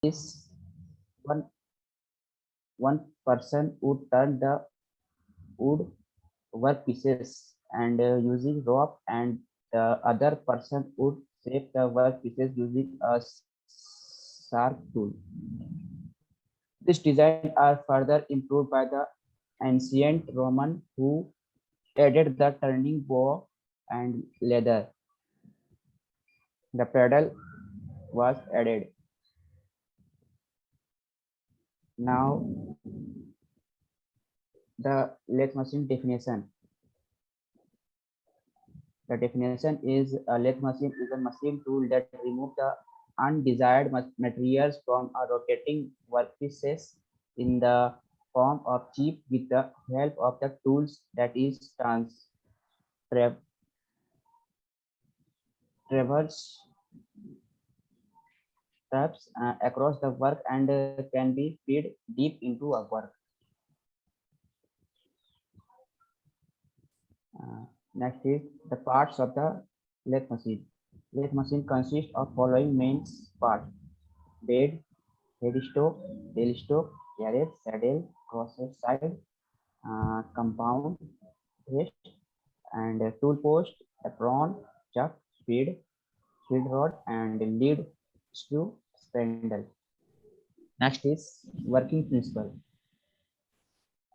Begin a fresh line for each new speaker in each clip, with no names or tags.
is one one person would turn the wood work pieces and using rope, and the other person would shape the work pieces using a sharp tool. This design are further improved by the ancient Roman who added the turning bow and leather. The pedal was added. Now the lathe machine definition. The definition is a lathe machine is a machine tool that removes the undesired materials from a rotating workpieces in the form of chip with the help of the tools that is tra- traverse steps across the work and can be feed deep into a work. Uh, Next is the parts of the lathe machine. Lathe machine consists of following main parts: bed, headstock, tailstock, carriage, saddle, crosses side, compound, rest, and tool post, apron, chuck, feed rod, and lead screw spindle. Next is working principle.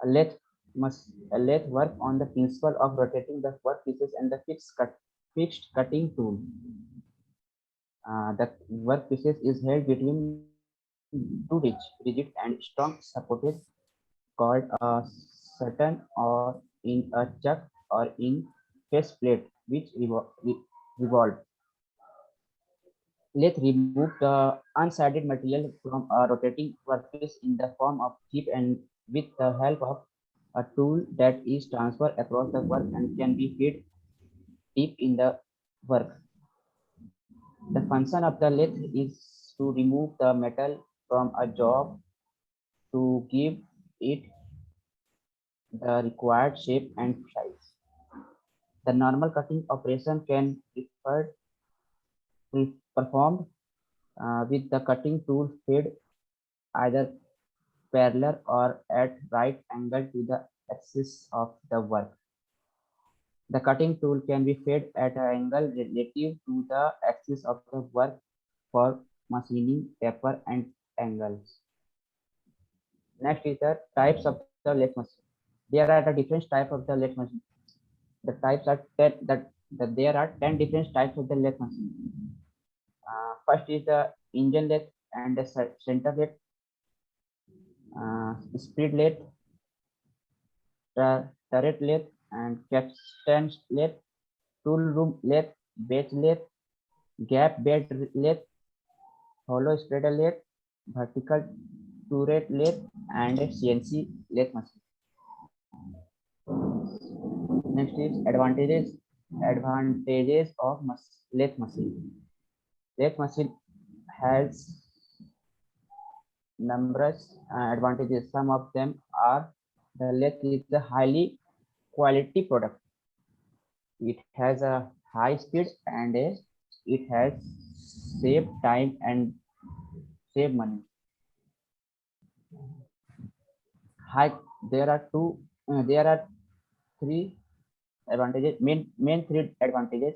A lathe a lathe work on the principle of rotating the workpieces and the fixed cutting tool. The workpieces is held between two rigid and strong supported called a certain or in a chuck or in face plate which revolve. Let's remove the unsided material from a rotating workpiece in the form of chip and with the help of a tool that is transferred across the work and can be fed deep in the work. The function of the lathe is to remove the metal from a job to give it the required shape and size. The normal cutting operation can be performed with the cutting tool fed either parallel or at right angle to the axis of the work. The cutting tool can be fed at an angle relative to the axis of the work for machining, taper, and angles. Next is the types of the lathe machine. There are the different types of the lathe machine. The types are 10, there are 10 different types of the lathe machine. First is the engine lathe and the center lathe, speed lathe, turret lathe, and capstan lathe, tool room lathe, bench lathe, gap bed lathe, hollow spreader lathe, vertical turret lathe, and CNC lathe machine. Next is advantages of lathe machine. Lathe machine has numerous advantages. Some of them are the lathe is a highly quality product. It has a high speed and it has save time and save money. High. There are two. There are three advantages. Main three advantages.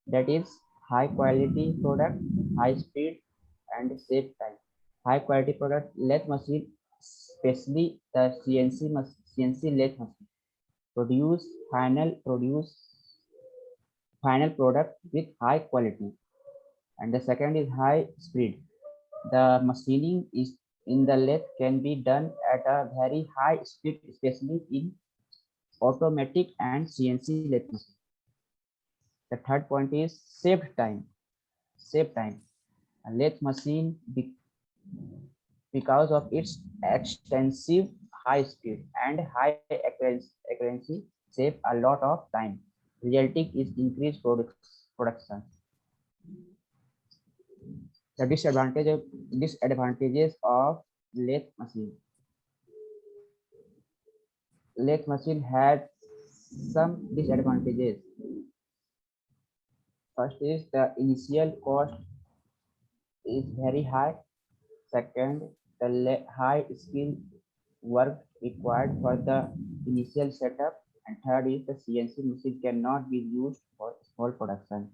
That is high quality product, high speed, and save time. High quality product lathe machine, especially the CNC lathe machine, produce produce final product with high quality. And the second is high speed. The machining is in the lathe can be done at a very high speed, especially in automatic and CNC lathe machine. The third point is saved time. Save time. A lathe machine because of its extensive high speed and high accuracy save a lot of time, resulting in increased production. The disadvantages of lathe machine. Lathe machine had some disadvantages. First is the initial cost is very high. Second, the high skill work required for the initial setup. And third is the CNC machine cannot be used for small production.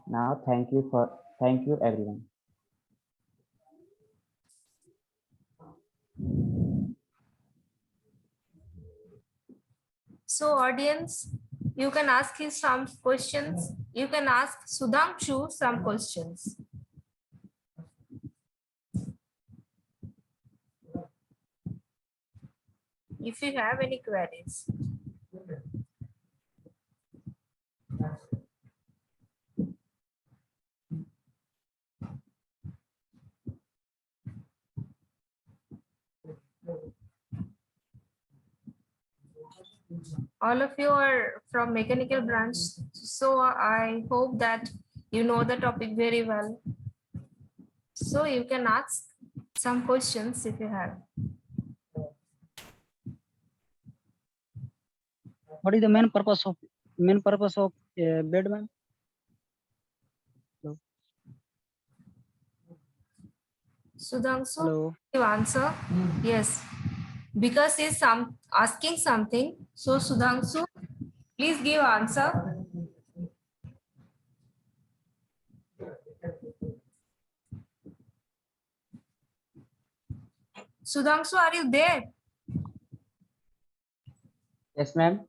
Now, thank you everyone.
So audience, you can ask him some questions. You can ask Sudhanshu some questions. If you have any queries. All of you are from mechanical branch, so I hope that you know the topic very well. So you can ask some questions if you have.
What is the main purpose of bed, ma'am?
Sudhanshu,
Hello.
you answer? Yes, because he's asking something. So Sudhanshu, please give answer. Sudhanshu, are you there?
Yes, ma'am.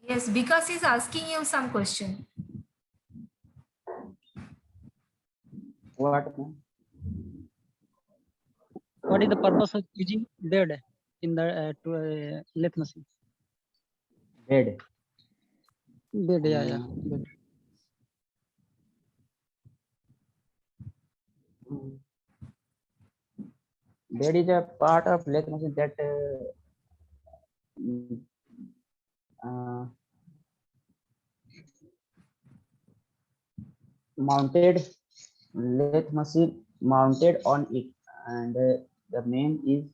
Yes, because he's asking you some question.
What, ma'am?
What is the purpose of using bed in the lathe machine?
Bed.
Bed, yeah. Bed.
Bed is a part of lathe machine that mounted lathe machine mounted on it, and the main is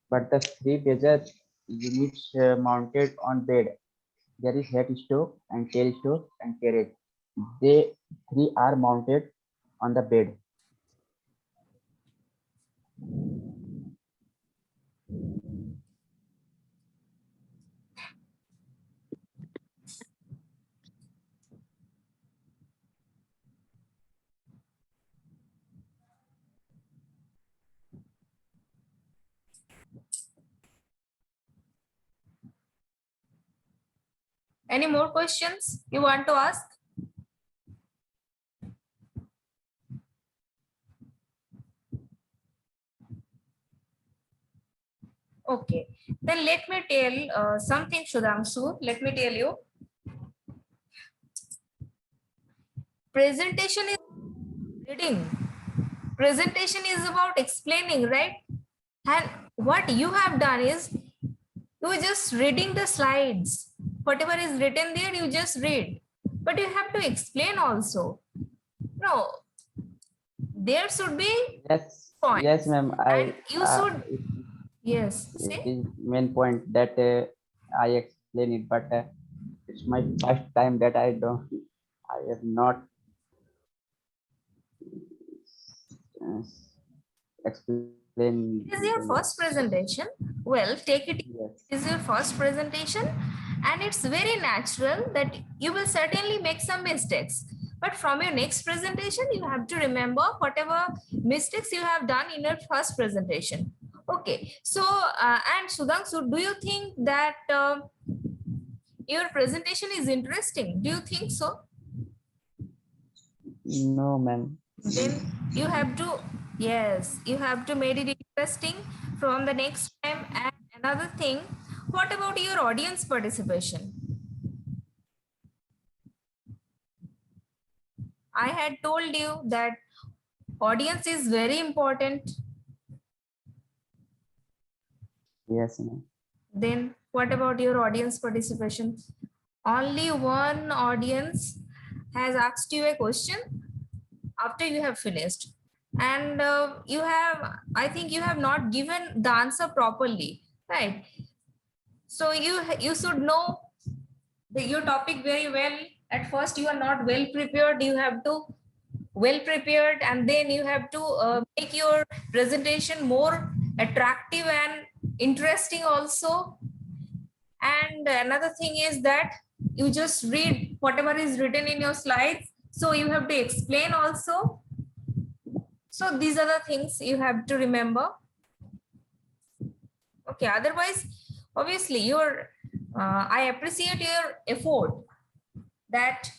but the three major units mounted on bed. There is head stove and tail stove and carriage. They three are mounted on the bed.
Any more questions you want to ask? Okay, then let me tell something, Sudhanshu. Let me tell you. Presentation is reading. Presentation is about explaining, right? And what you have done is you just reading the slides. Whatever is written there, you just read. But you have to explain also. No, there should be
Yes,
point.
yes, ma'am.
And you should, yes,
It
say.
is main point that I explain it, but it's my first time that I have not uh, explained.
It is your first presentation. Well, take it.
Yes.
It is your first presentation, and it's very natural that you will certainly make some mistakes. But from your next presentation, you have to remember whatever mistakes you have done in your first presentation. Okay. So, and Sudhanshu, do you think that your presentation is interesting? Do you think so?
No, ma'am.
Then you have to, yes, you have to make it interesting from the next time. And another thing, what about your audience participation? I had told you that audience is very important.
Yes, ma'am.
Then what about your audience participation? Only one audience has asked you a question after you have finished. And I think you have not given the answer properly, right? So you should know your topic very well. At first, you are not well prepared. You have to well prepared, and then you have to make your presentation more attractive and interesting also. And another thing is that you just read whatever is written in your slides, so you have to explain also. So these are the things you have to remember. Okay, otherwise, obviously, I appreciate your effort that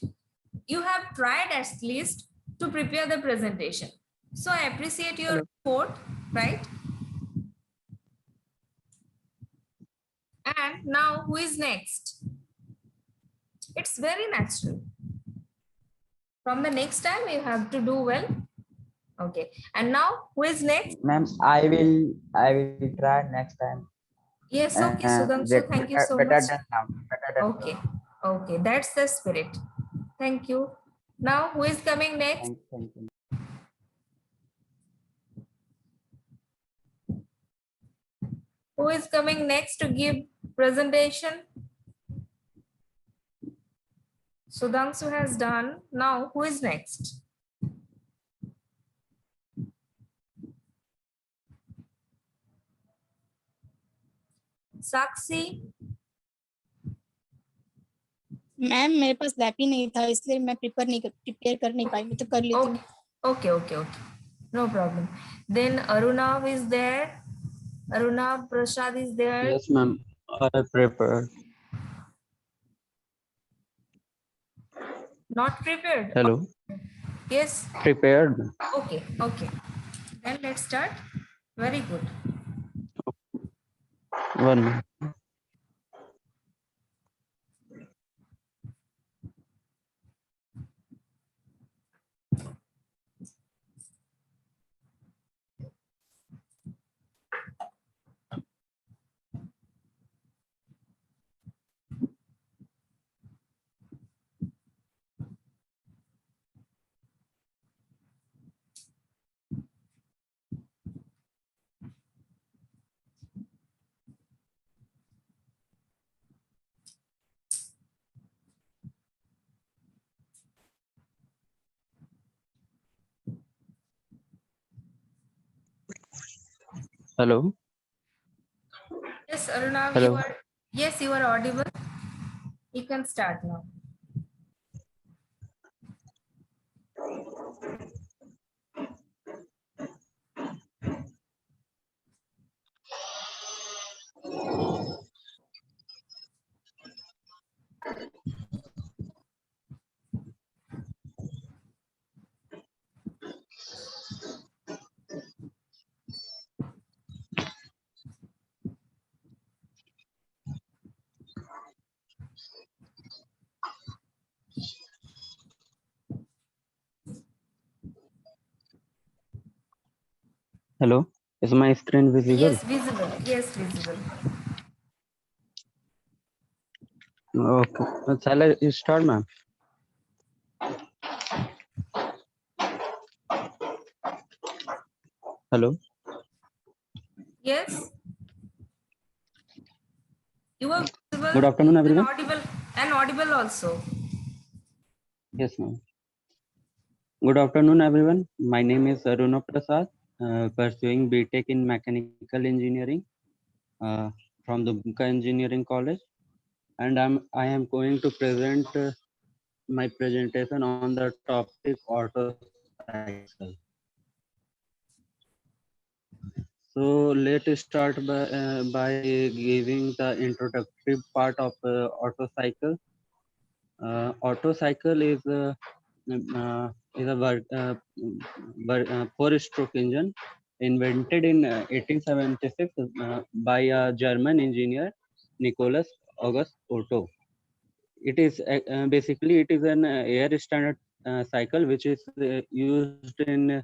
you have tried at least to prepare the presentation. So I appreciate your effort, right? And now who is next? It's very natural. From the next time you have to do well. Okay. And now who is next?
Ma'am, I will try next time.
Yes, okay, Sudhanshu, thank you so
Better
much.
than now. Better than now.
Okay. Okay, that's the spirit. Thank you. Now who is coming next?
Thank you.
Who is coming next to give presentation? Sudhanshu has done. Now who is next? Sakshi?
Ma'am मेरे पास lap ही नहीं था इसलिए मैं prepare कर नहीं पाई मैं तो कर लेती हूँ
Okay. No problem. Then Arunav is there. Arunav Prasad is there.
Yes, ma'am. I prepared.
Not prepared.
Hello.
Yes.
Prepared.
Okay. Then let's start. Very good.
One minute. Hello.
Yes, Arunav,
Hello.
you are audible. You can start now.
Hello. Is my screen visible?
Yes, visible. Yes, visible.
Okay. Shall I start, ma'am? Hello.
Yes. You are visible.
Good afternoon, everyone.
And audible also.
Yes, ma'am. Good afternoon, everyone. My name is Aruna Prasad, pursuing BTech in Mechanical Engineering from the Bunka Engineering College, and I am going to present my presentation on the topic auto cycle. So let's start by giving the introductory part of auto cycle. Auto cycle is a four-stroke engine invented in 1876 by a German engineer, Nicholas August Otto. It is basically it is an air standard cycle which is used in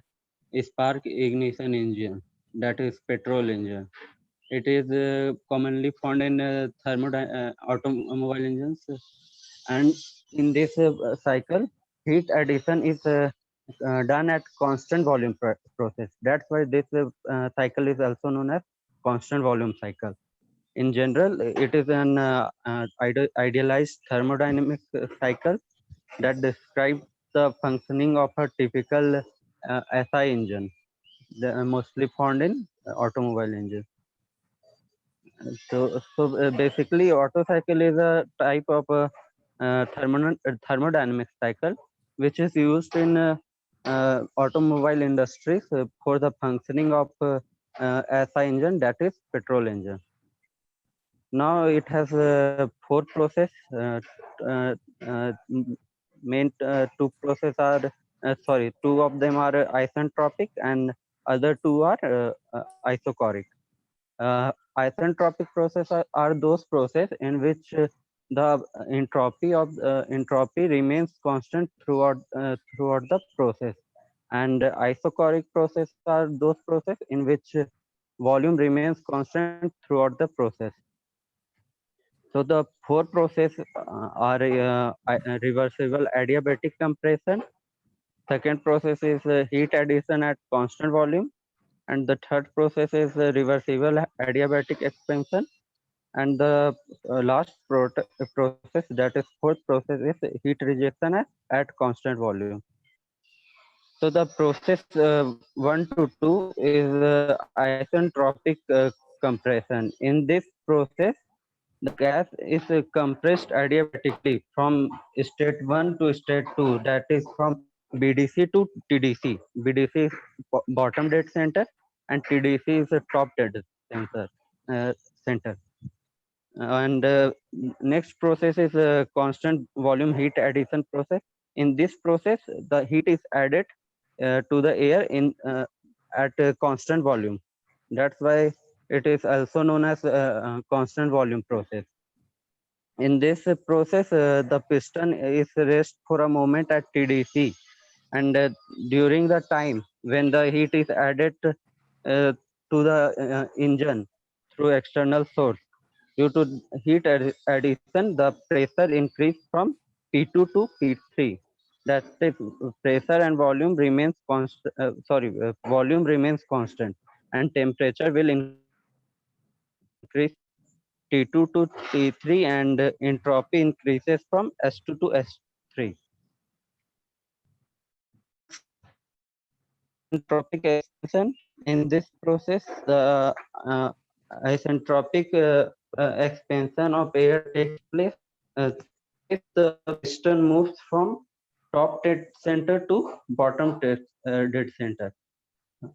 a spark ignition engine, that is petrol engine. It is commonly found in automobile engines, and in this cycle, heat addition is done at constant volume process. That's why this cycle is also known as constant volume cycle. In general, it is an idealized thermodynamic cycle that describes the functioning of a typical SI engine, mostly found in automobile engines. So basically, Otto cycle is a type of thermodynamic cycle which is used in automobile industries for the functioning of SI engine, that is petrol engine. Now it has four process. Uh, Main two process are two of them are isentropic and other two are isochoric. Isentropic process are those process in which the entropy remains constant throughout the process, and isochoric process are those process in which volume remains constant throughout the process. So the four process are reversible adiabatic compression. Second process is heat addition at constant volume, and the third process is reversible adiabatic expansion, and the last process, that is fourth process, is heat rejection at constant volume. So the process 1 to 2 is isentropic compression. In this process, the gas is compressed adiabatically from state 1 to state 2, that is from BDC to TDC. BDC is bottom dead center and TDC is a top dead center. And next process is a constant volume heat addition process. In this process, the heat is added to the air at a constant volume. That's why it is also known as constant volume process. In this process, the piston is rest for a moment at TDC, and during the time when the heat is added to the engine through external source, due to heat addition, the pressure increase from P2 to P3. That is, pressure and volume remains constant. Volume remains constant, and temperature will increase T2 to T3, and entropy increases from S2 to S3. Isentropic expansion. In this process, the isentropic expansion of air takes place if the piston moves from top dead center to bottom dead center,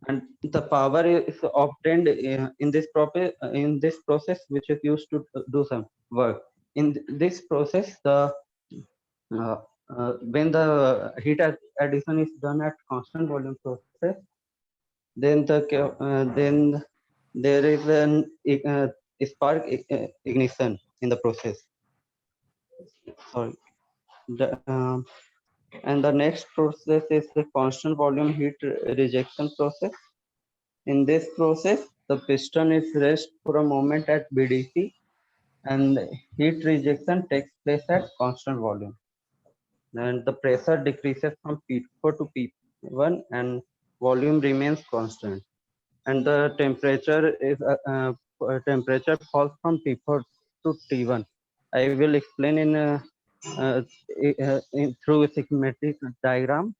and the power is obtained in this process, which is used to do some work. In this process, the when the heat addition is done at constant volume process, then then there is an spark ignition in the process. Sorry. And the next process is the constant volume heat rejection process. In this process, the piston is rest for a moment at BDC, and heat rejection takes place at constant volume. And the pressure decreases from P4 to P1, and volume remains constant. And the temperature falls from P4 to T1. I will explain through a schematic diagram.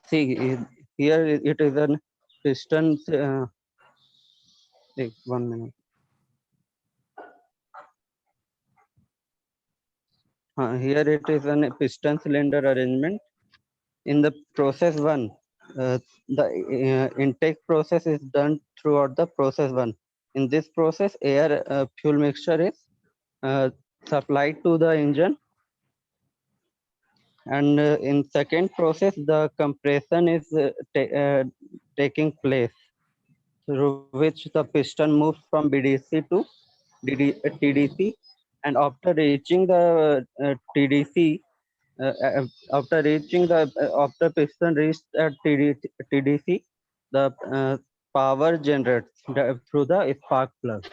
See, here it is a piston. Wait, 1 minute. Here it is a piston cylinder arrangement. In the process 1, the intake process is done throughout the process 1. In this process, air fuel mixture is supplied to the engine, and in second process, the compression is taking place, through which the piston moves from BDC to TDC, and after reaching the TDC, after piston reached at TDC, the power generated through the spark plug,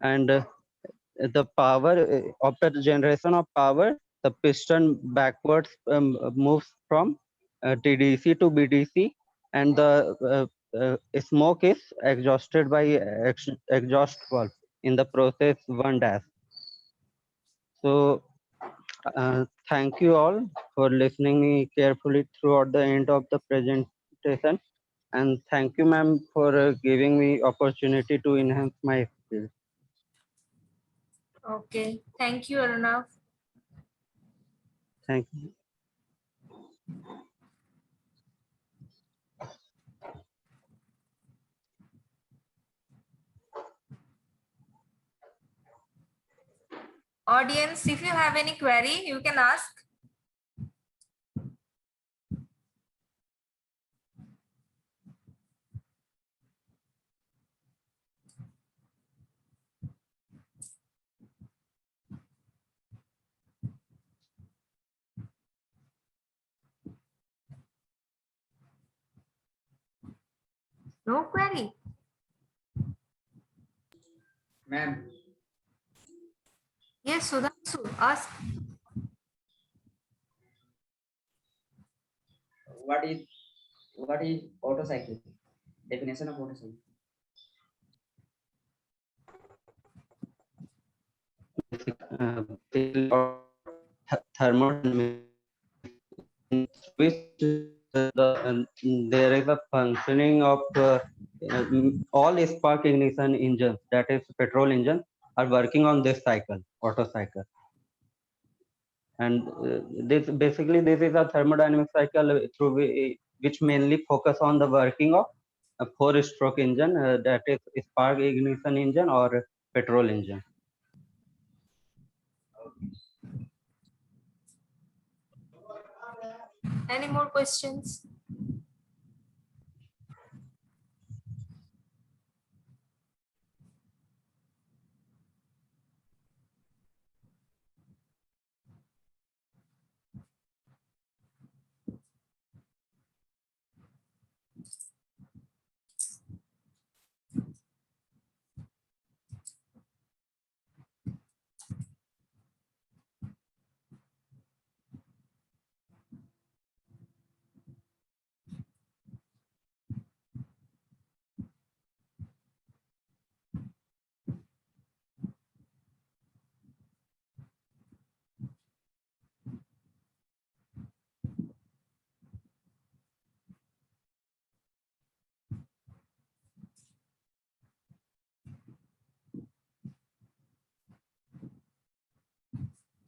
and the power of the generation of power, the piston backwards moves from TDC to BDC, and the smoke is exhausted by exhaust valve in the process 1 dash. So thank you all for listening me carefully throughout the end of the presentation, and thank you, ma'am, for giving me opportunity to enhance my skills.
Okay. Thank you, Arnav.
Thank you.
Audience, if you have any query, you can ask. No query.
Ma'am,
Yes, Sudhanshu, ask.
what is auto cycle? Definition of auto cycle.
Thermodynamics, which there is a functioning of all spark ignition engines, that is petrol engines, are working on this cycle, auto cycle. And this is a thermodynamic cycle which mainly focus on the working of a 4-stroke engine, that is spark ignition engine or petrol engine.
Any more questions?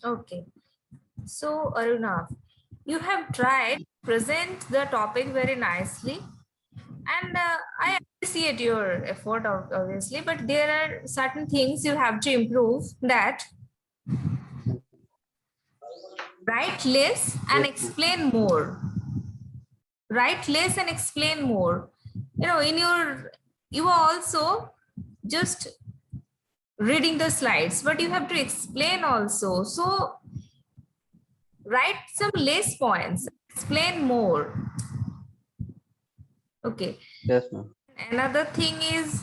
Okay. So, Arunav, you have tried to present the topic very nicely, and I appreciate your effort, obviously, but there are certain things you have to improve. That write less and explain more. Write less and explain more. You know, you are also just reading the slides, but you have to explain also. So write some less points, explain more. Okay.
Yes, ma'am.
Another thing is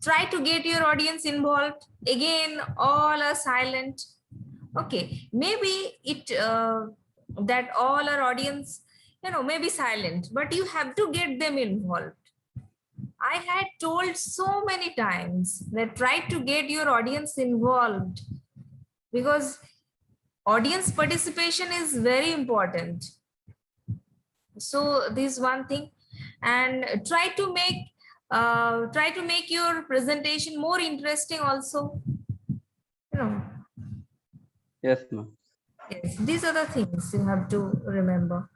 try to get your audience involved. Again, all are silent. Okay, maybe that all our audience, may be silent, but you have to get them involved. I had told so many times that try to get your audience involved, because audience participation is very important. So this one thing, and try to make your presentation more interesting also.
Yes, ma'am.
Yes, these are the things you have to remember.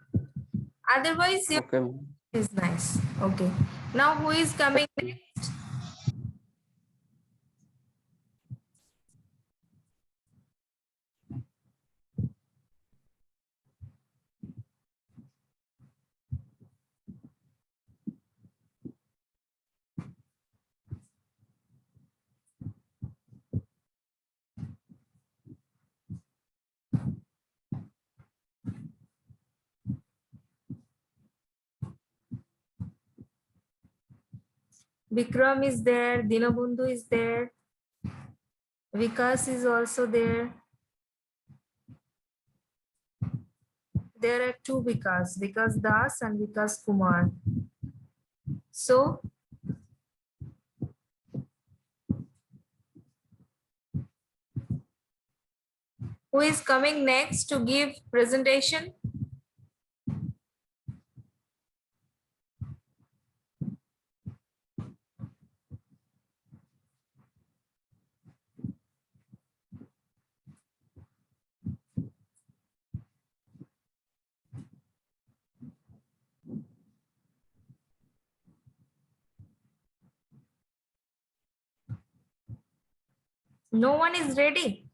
Otherwise, your
Okay, ma'am.
is nice. Okay. Now who is coming next? Vikram is there, Dinabandhu is there, Vikas is also there. There are two Vikas, Vikas Das and Vikas Kumar. So, who is coming next to give presentation? No one is ready.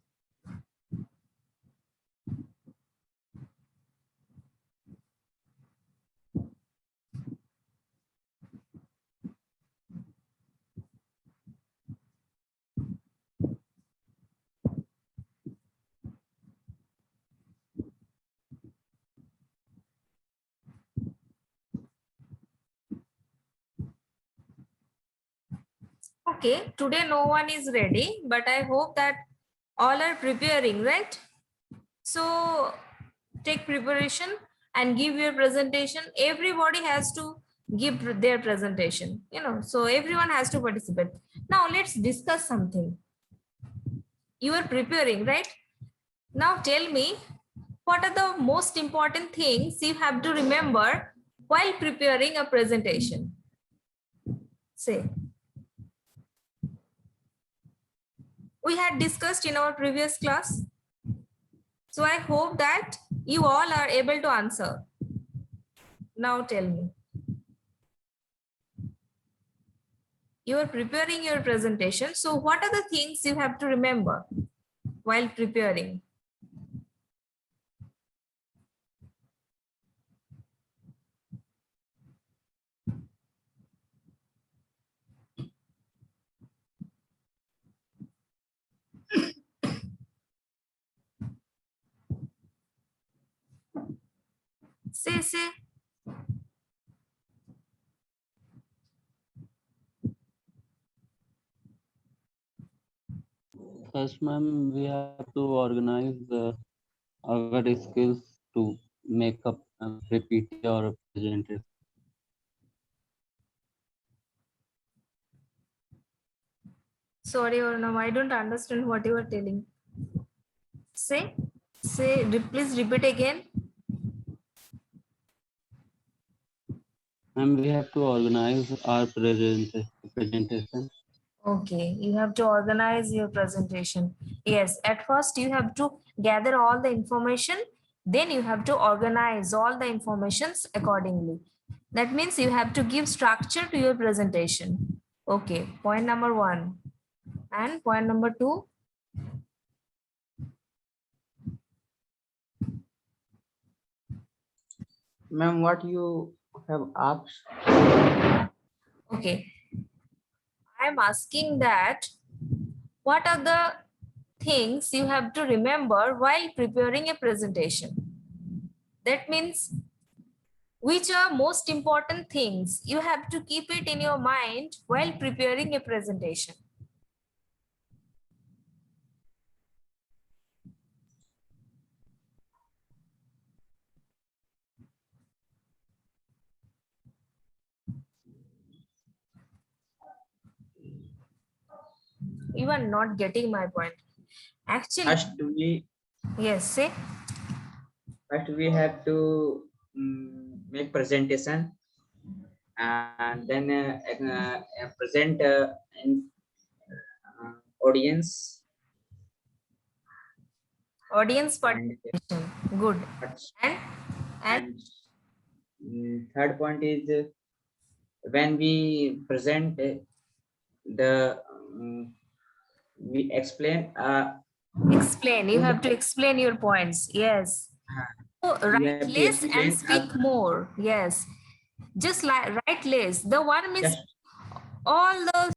Okay, today no one is ready, but I hope that all are preparing, right? So take preparation and give your presentation. Everybody has to give their presentation, so everyone has to participate. Now let's discuss something. You are preparing, right? Now tell me, what are the most important things you have to remember while preparing a presentation? Say. We had discussed in our previous class. So I hope that you all are able to answer. Now tell me. You are preparing your presentation. So what are the things you have to remember while preparing? Say.
First, ma'am, we have to organize our skills to make up PPT or presentation.
Sorry, Ornav, I don't understand what you are telling. Say, please repeat again.
And we have to organize our presentation.
Okay, you have to organize your presentation. Yes, at first you have to gather all the information, then you have to organize all the informations accordingly. That means you have to give structure to your presentation. Okay, point number 1. And point number 2.
Ma'am, what you have asked?
Okay. I am asking that what are the things you have to remember while preparing a presentation? That means which are most important things you have to keep it in your mind while preparing a presentation. You are not getting my point. Actually, yes, say.
First we have to make presentation and then present in audience.
Audience participation. Good. And
third point is when we present we explain.
Explain. You have to explain your points. Yes. So write less and speak more. Yes. Just like write less. The one means all